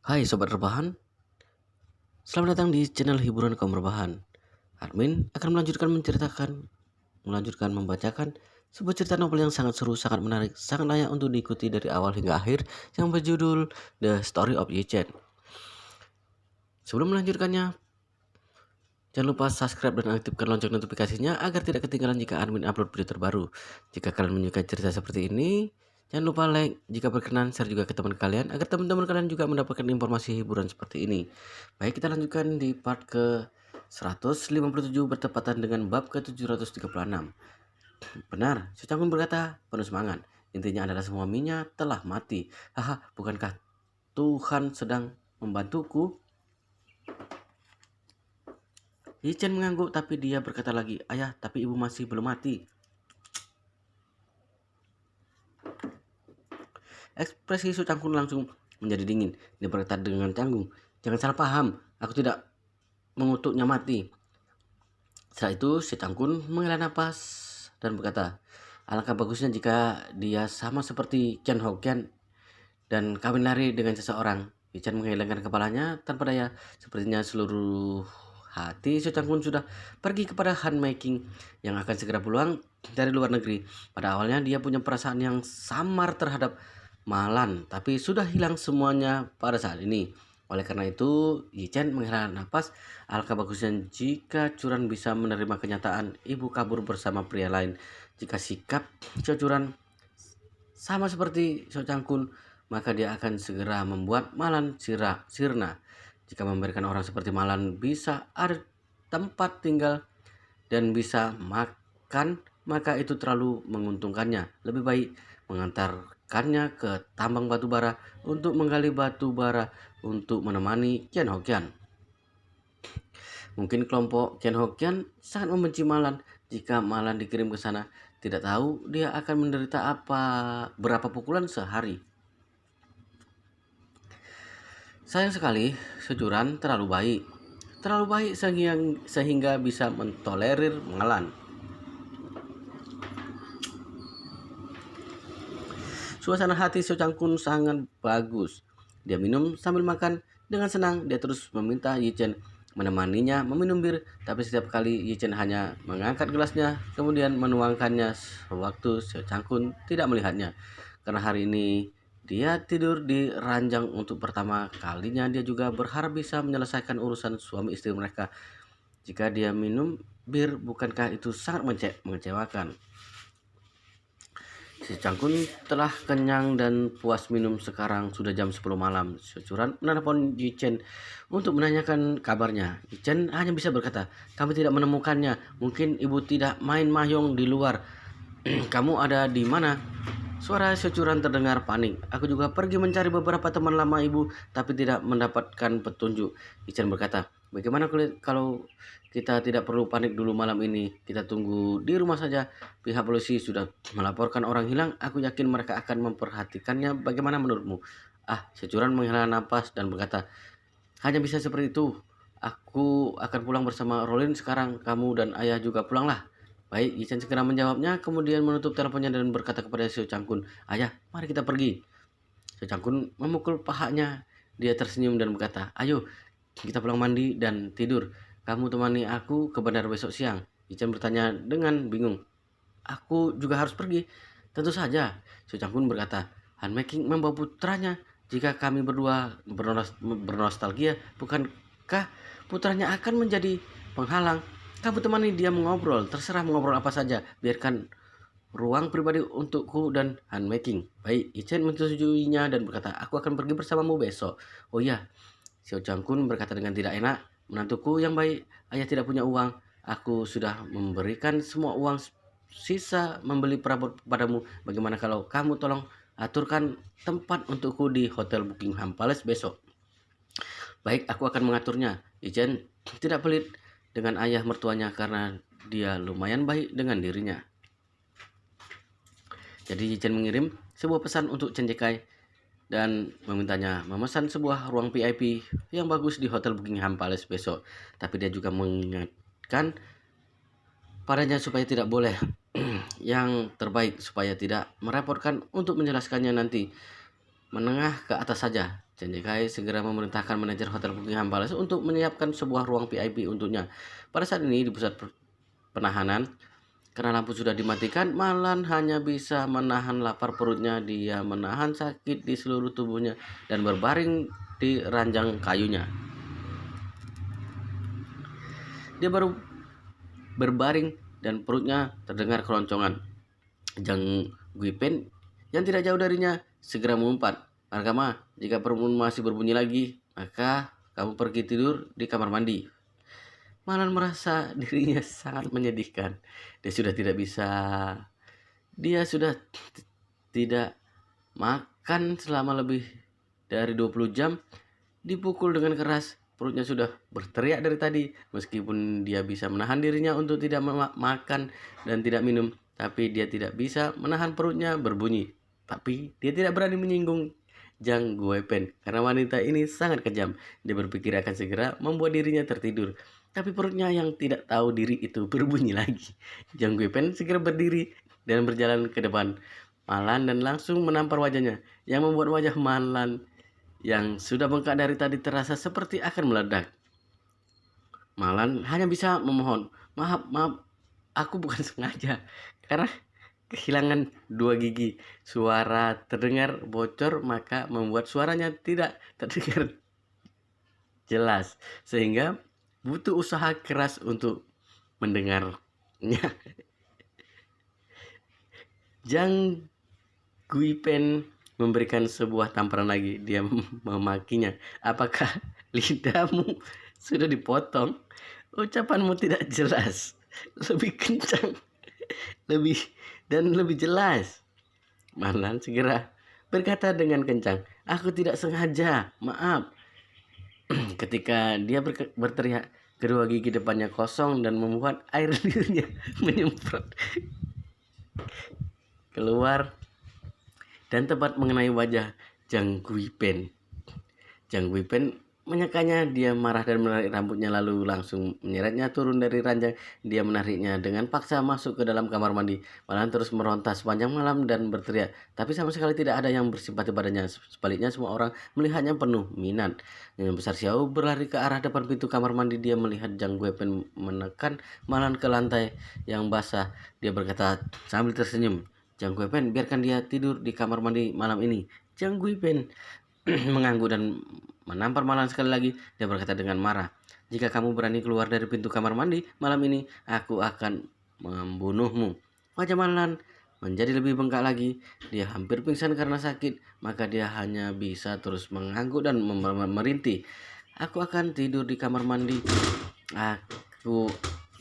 Hai sobat rebahan, selamat datang di channel hiburan kaum rebahan. Admin akan melanjutkan membacakan sebuah cerita novel yang sangat seru, sangat menarik, sangat layak untuk diikuti dari awal hingga akhir yang berjudul The Story of Yi-Chen. Sebelum melanjutkannya, jangan lupa subscribe dan aktifkan lonceng notifikasinya agar tidak ketinggalan jika admin upload video terbaru. Jika kalian menyukai cerita seperti ini, jangan lupa like, jika berkenan share juga ke teman kalian agar teman-teman kalian juga mendapatkan informasi hiburan seperti ini. Baik, kita lanjutkan di part ke 157 bertepatan dengan bab ke 736. Benar, Si Canggun berkata penuh semangat. Intinya adalah semua minyak telah mati. Haha, bukankah Tuhan sedang membantuku? Yi-Chen mengangguk, tapi dia berkata lagi, ayah, tapi ibu masih belum mati. Ekspresi Su Cangkun langsung menjadi dingin. Dia berkata dengan canggung, jangan salah paham, aku tidak mengutuknya mati. Setelah itu Si Cangkun menghela napas dan berkata, alangkah bagusnya jika dia sama seperti Chen Hokian dan kawin lari dengan seseorang. Yi-Chen menggelengkan kepalanya tanpa daya. Sepertinya seluruh hati Su Cangkun sudah pergi kepada Han Making yang akan segera pulang dari luar negeri. Pada awalnya dia punya perasaan yang samar terhadap Malan, tapi sudah hilang semuanya pada saat ini. Oleh karena itu, Yi-Chen menghela napas. Alangkah bagusnya jika Curan bisa menerima kenyataan ibu kabur bersama pria lain. Jika sikap Curan sama seperti So Chang-kun, maka dia akan segera membuat Malan sirna. Jika memberikan orang seperti Malan bisa ada tempat tinggal dan bisa makan, maka itu terlalu menguntungkannya. Lebih baik mengantarkannya ke tambang batu bara untuk menggali batu bara untuk menemani Qian Hokian. Mungkin kelompok Qian Hokian sangat membenci Malan. Jika Malan dikirim ke sana, tidak tahu dia akan menderita berapa pukulan sehari. Sayang sekali, Sejuran terlalu baik. Terlalu baik sehingga bisa mentolerir Malan. Suasana hati So Chang-kun sangat bagus. Dia minum sambil makan dengan senang. Dia terus meminta Yi-Chen menemaninya meminum bir, tapi setiap kali Yi-Chen hanya mengangkat gelasnya kemudian menuangkannya sewaktu So Chang-kun tidak melihatnya. Karena hari ini dia tidur di ranjang untuk pertama kalinya, dia juga berharap bisa menyelesaikan urusan suami istri mereka. Jika dia minum bir, bukankah itu sangat mengecewakan? Si Cangkun telah kenyang dan puas minum. Sekarang sudah jam 10 malam. Securan menelpon Yi-Chen untuk menanyakan kabarnya. Yi-Chen hanya bisa berkata, kami tidak menemukannya. Mungkin ibu tidak main mahjong di luar. Kamu ada di mana? Suara Securan terdengar panik. Aku juga pergi mencari beberapa teman lama ibu, tapi tidak mendapatkan petunjuk. Yi-Chen berkata, bagaimana kalau kita tidak perlu panik dulu malam ini? Kita tunggu di rumah saja. Pihak polisi sudah melaporkan orang hilang. Aku yakin mereka akan memperhatikannya. Bagaimana menurutmu? Securan menghela napas dan berkata, hanya bisa seperti itu. Aku akan pulang bersama Rolin sekarang. Kamu dan ayah juga pulanglah. Baik, Yi-Chen segera menjawabnya, kemudian menutup teleponnya dan berkata kepada Seo Chang-kun, ayah, mari kita pergi. Seo Chang-kun memukul pahanya. Dia tersenyum dan berkata, ayo, kita pulang mandi dan tidur. Kamu temani aku ke bandara besok siang. Yi-Chen bertanya dengan bingung. Aku juga harus pergi. Tentu saja, Seo Chang-kun berkata. Han Making membawa putranya. Jika kami berdua bernostalgia, bukankah putranya akan menjadi penghalang? Kamu temani dia mengobrol, terserah mengobrol apa saja. Biarkan ruang pribadi untukku dan Han Making. Baik, Yi-Chen menyetujuinya dan berkata, aku akan pergi bersamamu besok. Oh iya, Xiao Chang-kun berkata dengan tidak enak, menantuku yang baik, ayah tidak punya uang. Aku sudah memberikan semua uang sisa membeli perabot padamu. Bagaimana kalau kamu tolong aturkan tempat untukku di Hotel Buckingham Palace besok? Baik, aku akan mengaturnya. Yi-Chen tidak pelit dengan ayah mertuanya karena dia lumayan baik dengan dirinya. Jadi Yi-Chen mengirim sebuah pesan untuk Chen Jekai dan memintanya memesan sebuah ruang VIP yang bagus di Hotel Buckingham Palace besok. Tapi dia juga mengingatkan padanya supaya tidak boleh yang terbaik, supaya tidak merepotkan untuk menjelaskannya nanti. menengah ke atas saja. Chen Jikai segera memerintahkan manajer hotel Buckingham Palace untuk menyiapkan sebuah ruang VIP untuknya. Pada saat ini di pusat penahanan, karena lampu sudah dimatikan, Malan hanya bisa menahan lapar perutnya. Dia menahan sakit di seluruh tubuhnya dan berbaring di ranjang kayunya. Dia baru berbaring dan perutnya terdengar keloncongan. Zhang Guipen yang tidak jauh darinya segera mengumpat, "Argama, jika perutmu masih berbunyi lagi, maka kamu pergi tidur di kamar mandi." Malan merasa dirinya sangat menyedihkan. Dia sudah tidak bisa, dia sudah tidak makan selama lebih dari 20 jam. Dipukul dengan keras, perutnya sudah berteriak dari tadi. Meskipun dia bisa menahan dirinya untuk tidak makan dan tidak minum, tapi dia tidak bisa menahan perutnya berbunyi. Tapi dia tidak berani menyinggung Zhang Guipen karena wanita ini sangat kejam. Dia berpikir akan segera membuat dirinya tertidur. Tapi perutnya yang tidak tahu diri itu berbunyi lagi. Zhang Guipen segera berdiri dan berjalan ke depan Malan dan langsung menampar wajahnya, yang membuat wajah Malan yang sudah bengkak dari tadi terasa seperti akan meledak. Malan hanya bisa memohon, "Maaf, maaf, aku bukan sengaja." Karena kehilangan 2 gigi, suara terdengar bocor, maka membuat suaranya tidak terdengar jelas, sehingga butuh usaha keras untuk mendengarnya. Zhang Guipen memberikan sebuah tamparan lagi. Dia memakinya, "Apakah lidahmu sudah dipotong? Ucapanmu tidak jelas. Lebih kencang, lebih dan lebih jelas." Malan segera berkata dengan kencang, "Aku tidak sengaja, maaf." Ketika dia berteriak, kedua gigi depannya kosong dan membuat air liurnya menyemprot keluar dan tepat mengenai wajah Zhang Guipen. Zhang Guipen menyekanya. Dia marah dan menarik rambutnya lalu langsung menyeretnya turun dari ranjang. Dia menariknya dengan paksa masuk ke dalam kamar mandi. Malan terus meronta sepanjang malam dan berteriak, tapi sama sekali tidak ada yang bersimpati padanya. Sebaliknya semua orang melihatnya penuh minat. Dengan besar Xiao berlari ke arah depan pintu kamar mandi. Dia melihat Zhang Guipen menekan Malan ke lantai yang basah. Dia berkata sambil tersenyum, "Zhang Guipen, biarkan dia tidur di kamar mandi malam ini." Zhang Guipen mengangguk dan menampar Malan sekali lagi. Dia berkata dengan marah, "Jika kamu berani keluar dari pintu kamar mandi malam ini, aku akan membunuhmu." Wajah Malan menjadi lebih bengkak lagi. Dia hampir pingsan karena sakit, maka dia hanya bisa terus mengangguk dan merintih, "Aku akan tidur di kamar mandi. Aku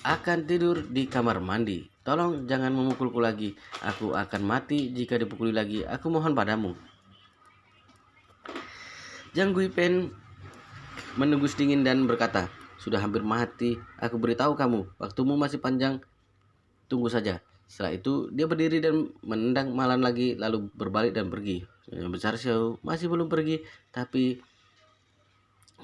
akan tidur di kamar mandi. Tolong jangan memukulku lagi. Aku akan mati jika dipukuli lagi. Aku mohon padamu." Zhang Guipen menembus dingin dan berkata, "Sudah hampir mati. Aku beritahu kamu, waktumu masih panjang. Tunggu saja." Setelah itu dia berdiri dan menendang Malan lagi, lalu berbalik dan pergi. Yang besar Xiao masih belum pergi, tapi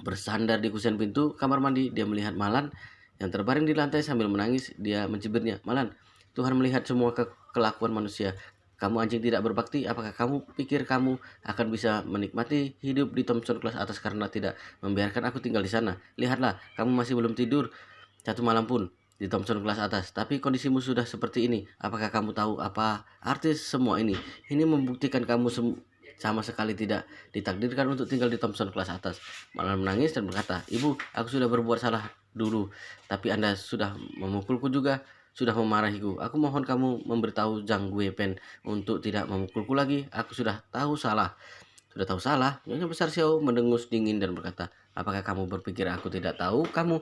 bersandar di kusen pintu kamar mandi. Dia melihat Malan yang terbaring di lantai sambil menangis. Dia mencibirnya, "Malan, Tuhan melihat semua kelakuan manusia. Kamu anjing tidak berbakti. Apakah kamu pikir kamu akan bisa menikmati hidup di Thompson kelas atas karena tidak membiarkan aku tinggal di sana? Lihatlah, kamu masih belum tidur 1 malam pun di Thompson kelas atas. Tapi kondisimu sudah seperti ini. Apakah kamu tahu apa arti semua ini? Ini membuktikan kamu sama sekali tidak ditakdirkan untuk tinggal di Thompson kelas atas." Malan menangis dan berkata, "Ibu, aku sudah berbuat salah dulu, tapi Anda sudah memukulku juga, sudah memarahiku. Aku mohon kamu memberitahu Zhang Guipen untuk tidak memukulku lagi. Aku sudah tahu salah." "Sudah tahu salah?" Nyonya besar Xiao mendengus dingin dan berkata, "Apakah kamu berpikir aku tidak tahu? Kamu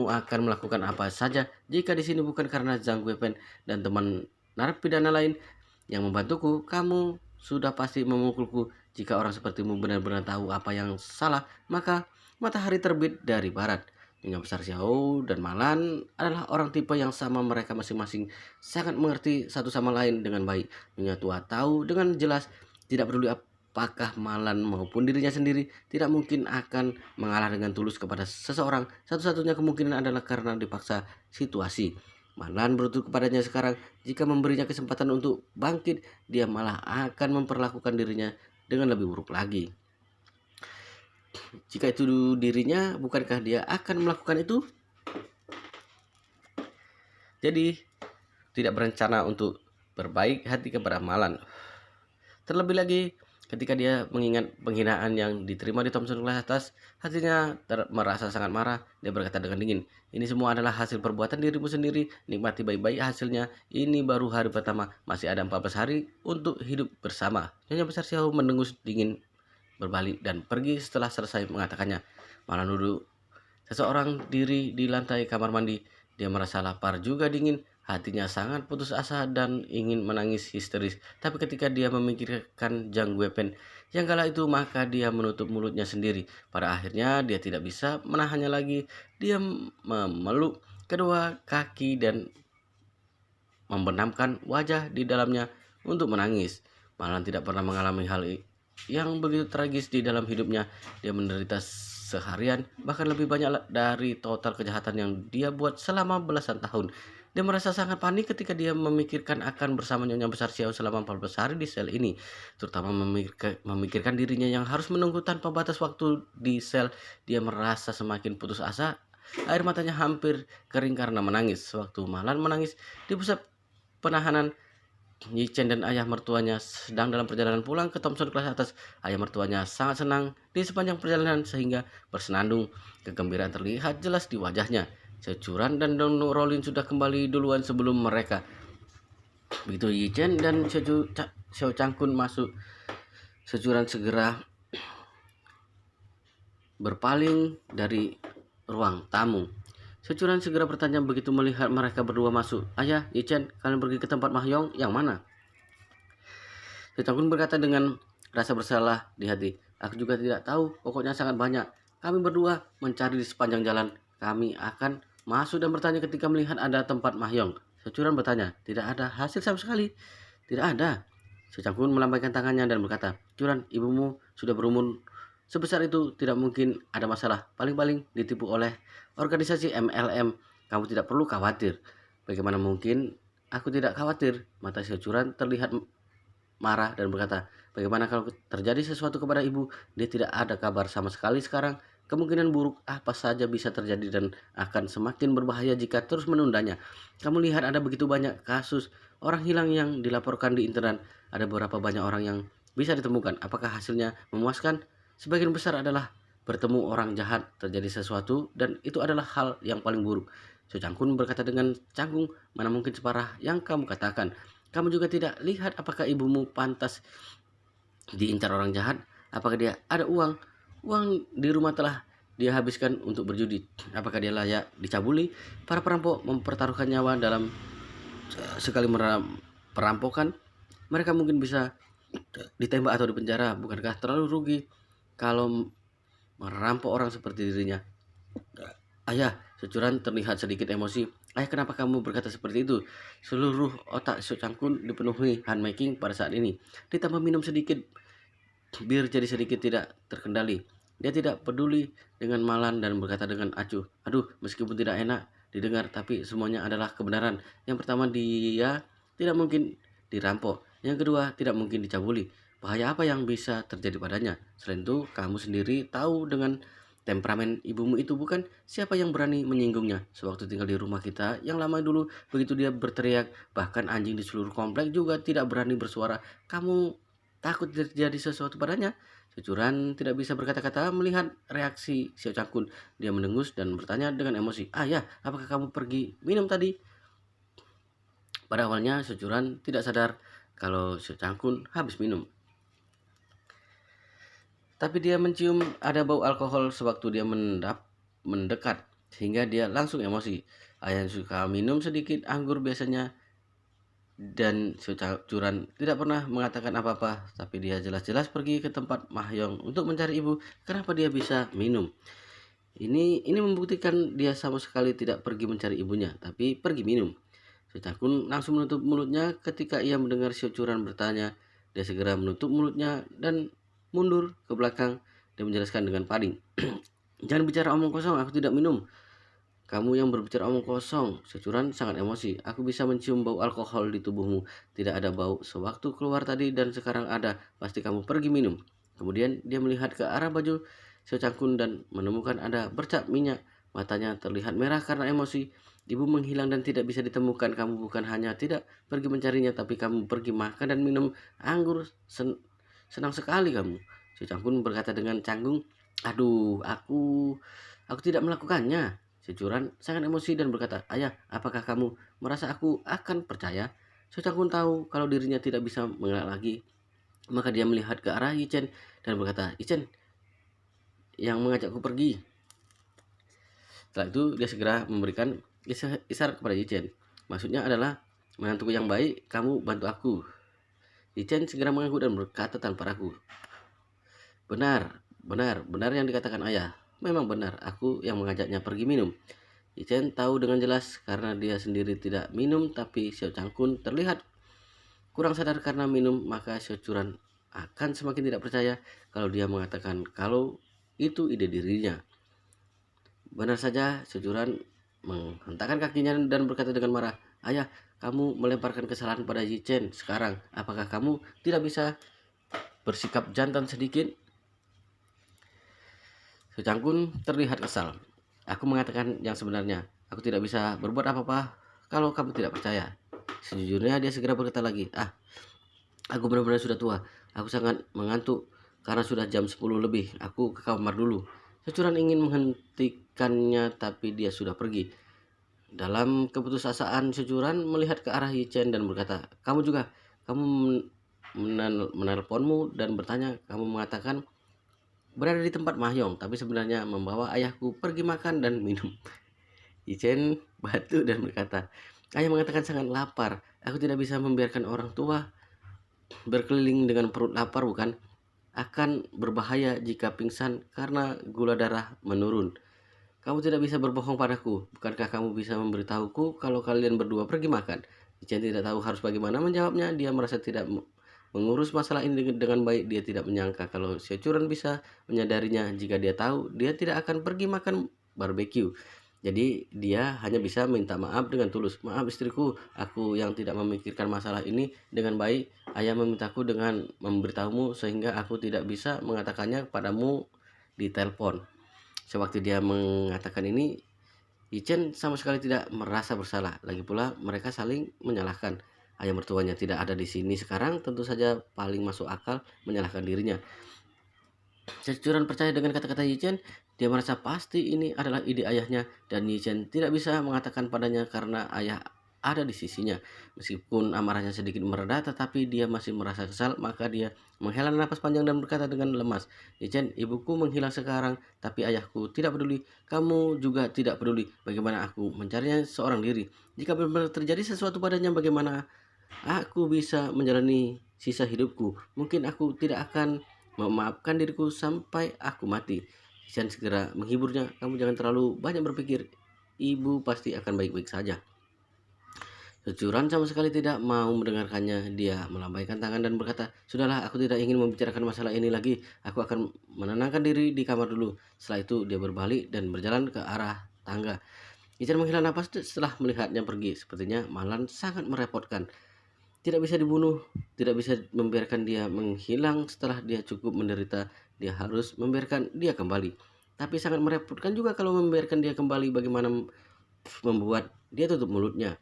akan melakukan apa saja jika di sini bukan karena Zhang Guipen dan teman narapidana lain yang membantuku. Kamu sudah pasti memukulku. Jika orang sepertimu benar-benar tahu apa yang salah, maka matahari terbit dari barat." Nyonya besar Xiao dan Malan adalah orang tipe yang sama. Mereka masing-masing sangat mengerti satu sama lain dengan baik. Nyonya tua tahu dengan jelas, tidak peduli apakah Malan maupun dirinya sendiri, tidak mungkin akan mengalah dengan tulus kepada seseorang. Satu-satunya kemungkinan adalah karena dipaksa situasi. Malan berutuk kepadanya sekarang. Jika memberinya kesempatan untuk bangkit, dia malah akan memperlakukan dirinya dengan lebih buruk lagi. Jika itu dirinya, bukankah dia akan melakukan itu? Jadi, tidak berencana untuk berbaik hati kepada Malan. Terlebih lagi, ketika dia mengingat penghinaan yang diterima di Thompson kelas atas, hatinya merasa sangat marah. Dia berkata dengan dingin, "Ini semua adalah hasil perbuatan dirimu sendiri. Nikmati baik-baik hasilnya. Ini baru hari pertama. Masih ada 14 hari untuk hidup bersama." Nyonya Besar Xiao mendengus dingin, berbalik dan pergi setelah selesai mengatakannya. Malan duduk seseorang diri di lantai kamar mandi. Dia merasa lapar juga dingin. Hatinya sangat putus asa dan ingin menangis histeris. Tapi ketika dia memikirkan Zhang Guipen yang kala itu, maka dia menutup mulutnya sendiri. Pada akhirnya dia tidak bisa menahannya lagi. Dia memeluk kedua kaki dan membenamkan wajah di dalamnya untuk menangis. Malan tidak pernah mengalami hal yang begitu tragis di dalam hidupnya. Dia menderita seharian, bahkan lebih banyak dari total kejahatan yang dia buat selama belasan tahun. Dia merasa sangat panik ketika dia memikirkan akan bersama Nyonya Besar Xiao selama 14 hari di sel ini. Terutama memikirkan dirinya yang harus menunggu tanpa batas waktu di sel. Dia merasa semakin putus asa. Air matanya hampir kering karena menangis. Sewaktu Malan menangis di pusat penahanan, Yi Chen dan ayah mertuanya sedang dalam perjalanan pulang ke Thompson kelas atas. Ayah mertuanya sangat senang di sepanjang perjalanan sehingga bersenandung. Kegembiraan terlihat jelas di wajahnya. Securan dan Don Rolin sudah kembali duluan sebelum mereka. Begitu Yi Chen dan Xiao Changkun masuk, Securan segera berpaling dari ruang tamu. Securan segera bertanya begitu melihat mereka berdua masuk. "Ayah, Yi Chen, kalian pergi ke tempat Mahyong yang mana?" Xiao Changkun berkata dengan rasa bersalah di hati. "Aku juga tidak tahu, pokoknya sangat banyak. Kami berdua mencari di sepanjang jalan. Kami akan masuk dan bertanya ketika melihat ada tempat Mahyong." Securan bertanya, "Tidak ada hasil sama sekali?" "Tidak ada." Xiao Changkun melambaikan tangannya dan berkata, "Curan, ibumu sudah berumur sebesar itu, tidak mungkin ada masalah. Paling-paling ditipu oleh organisasi MLM. Kamu tidak perlu khawatir." "Bagaimana mungkin aku tidak khawatir?" Mata Securan terlihat marah dan berkata, "Bagaimana kalau terjadi sesuatu kepada ibu? Dia tidak ada kabar sama sekali sekarang. Kemungkinan buruk apa saja bisa terjadi dan akan semakin berbahaya jika terus menundanya. Kamu lihat ada begitu banyak kasus orang hilang yang dilaporkan di internet. Ada berapa banyak orang yang bisa ditemukan. Apakah hasilnya memuaskan? Sebagian besar adalah bertemu orang jahat, terjadi sesuatu, dan itu adalah hal yang paling buruk." So Changkun berkata dengan canggung, "Mana mungkin separah yang kamu katakan. Kamu juga tidak lihat apakah ibumu pantas diincar orang jahat? Apakah dia ada uang? Uang di rumah telah dia habiskan untuk berjudi. Apakah dia layak dicabuli? Para perampok mempertaruhkan nyawa dalam sekali perampokan. Mereka mungkin bisa ditembak atau dipenjara. Bukankah terlalu rugi kalau merampok orang seperti dirinya?" "Ayah," Securan terlihat sedikit emosi. "Ayah, kenapa kamu berkata seperti itu?" Seluruh otak Xiao Changkun dipenuhi hand making pada saat ini. Ditambah minum sedikit bir jadi sedikit tidak terkendali. Dia tidak peduli dengan Malan dan berkata dengan acuh, "Aduh, meskipun tidak enak didengar, tapi semuanya adalah kebenaran. Yang pertama, dia tidak mungkin dirampok. Yang kedua, tidak mungkin dicabuli. Bahaya apa yang bisa terjadi padanya? Selain itu, kamu sendiri tahu dengan temperamen ibumu itu, bukan? Siapa yang berani menyinggungnya? Sewaktu tinggal di rumah kita yang lama dulu, begitu dia berteriak, bahkan anjing di seluruh komplek juga tidak berani bersuara. Kamu takut terjadi sesuatu padanya?" Securan tidak bisa berkata-kata melihat reaksi Xiao Changkun. Dia mendengus dan bertanya dengan emosi, "Ayah, apakah kamu pergi minum tadi?" Pada awalnya Securan tidak sadar kalau Xiao Changkun habis minum. Tapi dia mencium ada bau alkohol sewaktu dia mendekat, sehingga dia langsung emosi. Ayah yang suka minum sedikit anggur biasanya, dan Securan tidak pernah mengatakan apa-apa, tapi dia jelas-jelas pergi ke tempat Mahyong untuk mencari ibu. Kenapa dia bisa minum? Ini membuktikan dia sama sekali tidak pergi mencari ibunya, tapi pergi minum. Securan langsung menutup mulutnya ketika ia mendengar Securan bertanya. Dia segera menutup mulutnya dan mundur ke belakang dan menjelaskan dengan paling, "Jangan bicara omong kosong, aku tidak minum." Kamu yang berbicara omong kosong. Securan sangat emosi. Aku bisa mencium bau alkohol di tubuhmu. Tidak ada bau sewaktu keluar tadi dan sekarang ada. Pasti kamu pergi minum. Kemudian dia melihat ke arah baju Secangkun dan menemukan ada bercak minyak. Matanya terlihat merah karena emosi. Ibu menghilang dan tidak bisa ditemukan. Kamu bukan hanya tidak pergi mencarinya, tapi kamu pergi makan dan minum anggur. Senang sekali kamu. Secangkun berkata dengan canggung. Aduh, aku tidak melakukannya. Securan sangat emosi dan berkata, "Ayah, apakah kamu merasa aku akan percaya?" Secangkun tahu kalau dirinya tidak bisa mengelak lagi. Maka dia melihat ke arah Yichen dan berkata, "Yichen yang mengajakku pergi." Setelah itu dia segera memberikan isyarat kepada Yichen. Maksudnya adalah, "Menantuku yang baik, kamu bantu aku." Yichen segera mengangguk dan berkata tanpa ragu, benar yang dikatakan ayah. Memang benar, aku yang mengajaknya pergi minum." Yichen tahu dengan jelas karena dia sendiri tidak minum, tapi Xiao Changkun terlihat kurang sadar karena minum, maka Xiao Churan akan semakin tidak percaya kalau dia mengatakan kalau itu ide dirinya. Benar saja, Xiao Churan menghentakkan kakinya dan berkata dengan marah, "Ayah, kamu melemparkan kesalahan pada Yichen sekarang. Apakah kamu tidak bisa bersikap jantan sedikit?" Xiao Changkun terlihat kesal. "Aku mengatakan yang sebenarnya. Aku tidak bisa berbuat apa-apa kalau kamu tidak percaya." Sejujurnya dia segera berkata lagi, "Aku benar-benar sudah tua. Aku sangat mengantuk karena sudah jam 10 lebih. Aku ke kamar dulu." Securan ingin menghentikannya tapi dia sudah pergi. Dalam keputusasaan, Securan melihat ke arah Yichen dan berkata, "Kamu juga. Kamu menelponmu dan bertanya. Kamu mengatakan berada di tempat Mahyong, tapi sebenarnya membawa ayahku pergi makan dan minum." Yichen batu dan berkata, "Ayah mengatakan sangat lapar. Aku tidak bisa membiarkan orang tua berkeliling dengan perut lapar, bukan? Akan berbahaya jika pingsan karena gula darah menurun. Kamu tidak bisa berbohong padaku. Bukankah kamu bisa memberitahuku kalau kalian berdua pergi makan?" Yichen tidak tahu harus bagaimana menjawabnya. Dia merasa tidak mengurus masalah ini dengan baik. Dia tidak menyangka kalau Securan bisa menyadarinya jika dia tahu dia tidak akan pergi makan barbeque. Jadi dia hanya bisa minta maaf dengan tulus. "Maaf istriku, aku yang tidak memikirkan masalah ini dengan baik. Ayah memintaku dengan memberitahumu sehingga aku tidak bisa mengatakannya padamu di telepon." Sewaktu dia mengatakan ini, Yichen sama sekali tidak merasa bersalah. Lagi pula mereka saling menyalahkan. Ayah mertuanya tidak ada di sini sekarang, tentu saja paling masuk akal menyalahkan dirinya. Securan percaya dengan kata-kata Yichen. Dia merasa pasti ini adalah ide ayahnya dan Yichen tidak bisa mengatakan padanya karena ayah ada di sisinya. Meskipun amarahnya sedikit mereda, tetapi dia masih merasa kesal, maka dia menghela napas panjang dan berkata dengan lemas, "Yichen, ibuku menghilang sekarang, tapi ayahku tidak peduli. Kamu juga tidak peduli. Bagaimana aku mencarinya seorang diri? Jika benar-benar terjadi sesuatu padanya, bagaimana aku bisa menjalani sisa hidupku? Mungkin aku tidak akan memaafkan diriku sampai aku mati." Hisan segera menghiburnya, "Kamu jangan terlalu banyak berpikir. Ibu pasti akan baik-baik saja." Kecuran sama sekali tidak mau mendengarkannya. Dia melambaikan tangan dan berkata, "Sudahlah, aku tidak ingin membicarakan masalah ini lagi. Aku akan menenangkan diri di kamar dulu." Setelah itu dia berbalik dan berjalan ke arah tangga. Ican menghela napas setelah melihatnya pergi. Sepertinya Malan sangat merepotkan. Tidak bisa dibunuh, tidak bisa membiarkan dia menghilang setelah dia cukup menderita. Dia harus membiarkan dia kembali. Tapi sangat merepotkan juga kalau membiarkan dia kembali. Bagaimana membuat dia tutup mulutnya?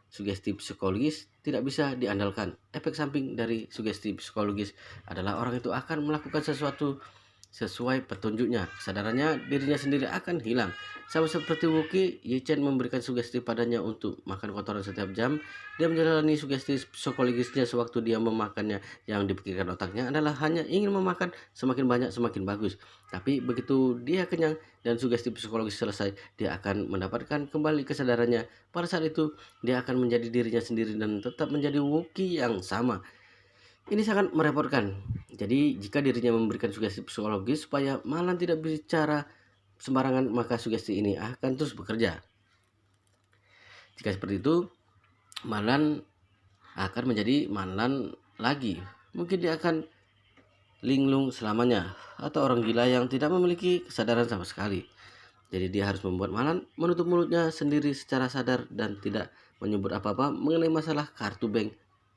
Sugesti psikologis tidak bisa diandalkan. Efek samping dari sugesti psikologis adalah orang itu akan melakukan sesuatu sesuai petunjuknya. Kesadarannya dirinya sendiri akan hilang. Sama seperti Wuki, Yichen memberikan sugesti padanya untuk makan kotoran setiap jam. Dia menjalani sugesti psikologisnya sewaktu dia memakannya. Yang dipikirkan otaknya adalah hanya ingin memakan semakin banyak semakin bagus. Tapi begitu dia kenyang dan sugesti psikologis selesai, dia akan mendapatkan kembali kesadarannya. Pada saat itu, dia akan menjadi dirinya sendiri dan tetap menjadi Wuki yang sama. Ini sangat merepotkan. Jadi jika dirinya memberikan sugesti psikologis supaya Malan tidak bicara sembarangan, maka sugesti ini akan terus bekerja. Jika seperti itu, Malan akan menjadi Malan lagi. Mungkin dia akan linglung selamanya, atau orang gila yang tidak memiliki kesadaran sama sekali. Jadi dia harus membuat Malan menutup mulutnya sendiri secara sadar dan tidak menyebut apa-apa mengenai masalah kartu bank.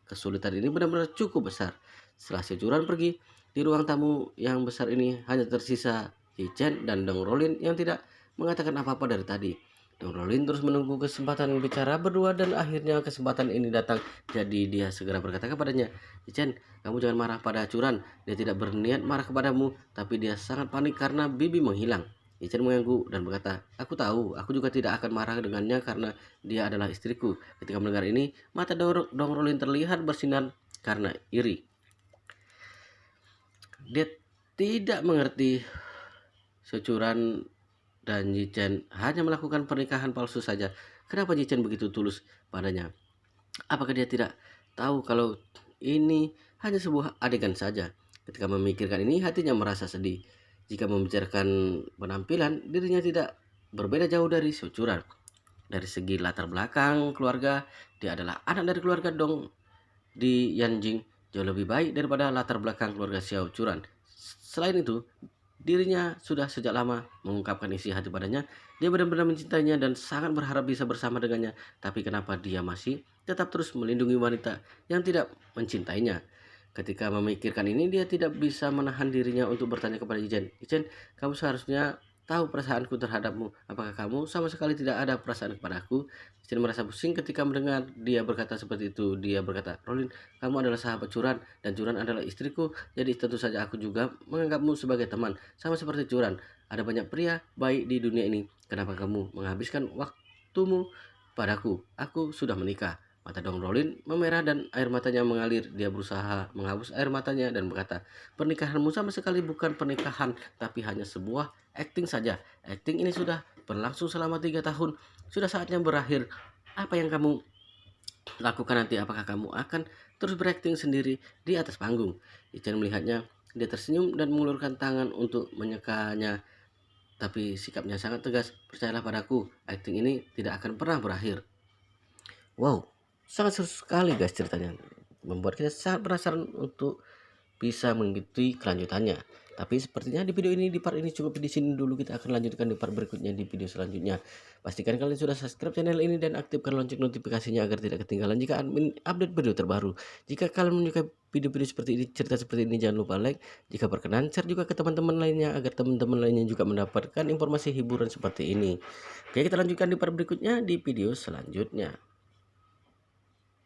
Kesulitan ini benar-benar cukup besar. Setelah si Curan pergi, di ruang tamu yang besar ini hanya tersisa Yi Chen dan Dong Rolin yang tidak mengatakan apa-apa dari tadi. Dong Rolin terus menunggu kesempatan bicara berdua dan akhirnya kesempatan ini datang. Jadi dia segera berkata kepadanya, Yi Chen, kamu jangan marah pada Curan. Dia tidak berniat marah kepadamu, tapi dia sangat panik karena Bibi menghilang. Ichen mengangguk dan berkata, aku tahu, aku juga tidak akan marah dengannya karena dia adalah istriku. Ketika mendengar ini, mata Dong Rolin terlihat bersinar karena iri. Dia tidak mengerti Securan dan Yichen hanya melakukan pernikahan palsu saja. Kenapa Yichen begitu tulus padanya? Apakah dia tidak tahu kalau ini hanya sebuah adegan saja? Ketika memikirkan ini, hatinya merasa sedih. Jika membicarakan penampilan, dirinya tidak berbeda jauh dari Sucuran. Dari segi latar belakang keluarga, dia adalah anak dari keluarga Dong di Yanjing, jauh lebih baik daripada latar belakang keluarga Xiao Curan. Selain itu, dirinya sudah sejak lama mengungkapkan isi hati padanya. Dia benar-benar mencintainya dan sangat berharap bisa bersama dengannya. Tapi kenapa dia masih tetap terus melindungi wanita yang tidak mencintainya? Ketika memikirkan ini, dia tidak bisa menahan dirinya untuk bertanya kepada Ijen. Ijen, kamu seharusnya tahu perasaanku terhadapmu. Apakah kamu sama sekali tidak ada perasaan kepadaku? Ijen merasa pusing ketika mendengar dia berkata seperti itu. Dia berkata, Rolin, kamu adalah sahabat Curan dan Curan adalah istriku. Jadi tentu saja aku juga menganggapmu sebagai teman. Sama seperti Curan, ada banyak pria baik di dunia ini. Kenapa kamu menghabiskan waktumu padaku? Aku sudah menikah. Mata Dong Rolin memerah dan air matanya mengalir. Dia berusaha menghapus air matanya dan berkata, pernikahanmu sama sekali bukan pernikahan, tapi hanya sebuah acting saja. Acting ini sudah berlangsung selama 3 tahun. Sudah saatnya berakhir. Apa yang kamu lakukan nanti? Apakah kamu akan terus berakting sendiri di atas panggung? Ichen melihatnya. Dia tersenyum dan mengulurkan tangan untuk menyekanya. Tapi sikapnya sangat tegas. Percayalah padaku, acting ini tidak akan pernah berakhir. Wow, sangat seru sekali guys ceritanya. Membuat kita sangat penasaran untuk bisa mengikuti kelanjutannya. Tapi sepertinya di video ini, di part ini cukup di sini dulu. Kita akan lanjutkan di part berikutnya di video selanjutnya. Pastikan kalian sudah subscribe channel ini dan aktifkan lonceng notifikasinya agar tidak ketinggalan jika admin update video terbaru. Jika kalian menyukai video-video seperti ini, cerita seperti ini, jangan lupa like. Jika berkenan, share juga ke teman-teman lainnya agar teman-teman lainnya juga mendapatkan informasi hiburan seperti ini. Oke, kita lanjutkan di part berikutnya di video selanjutnya.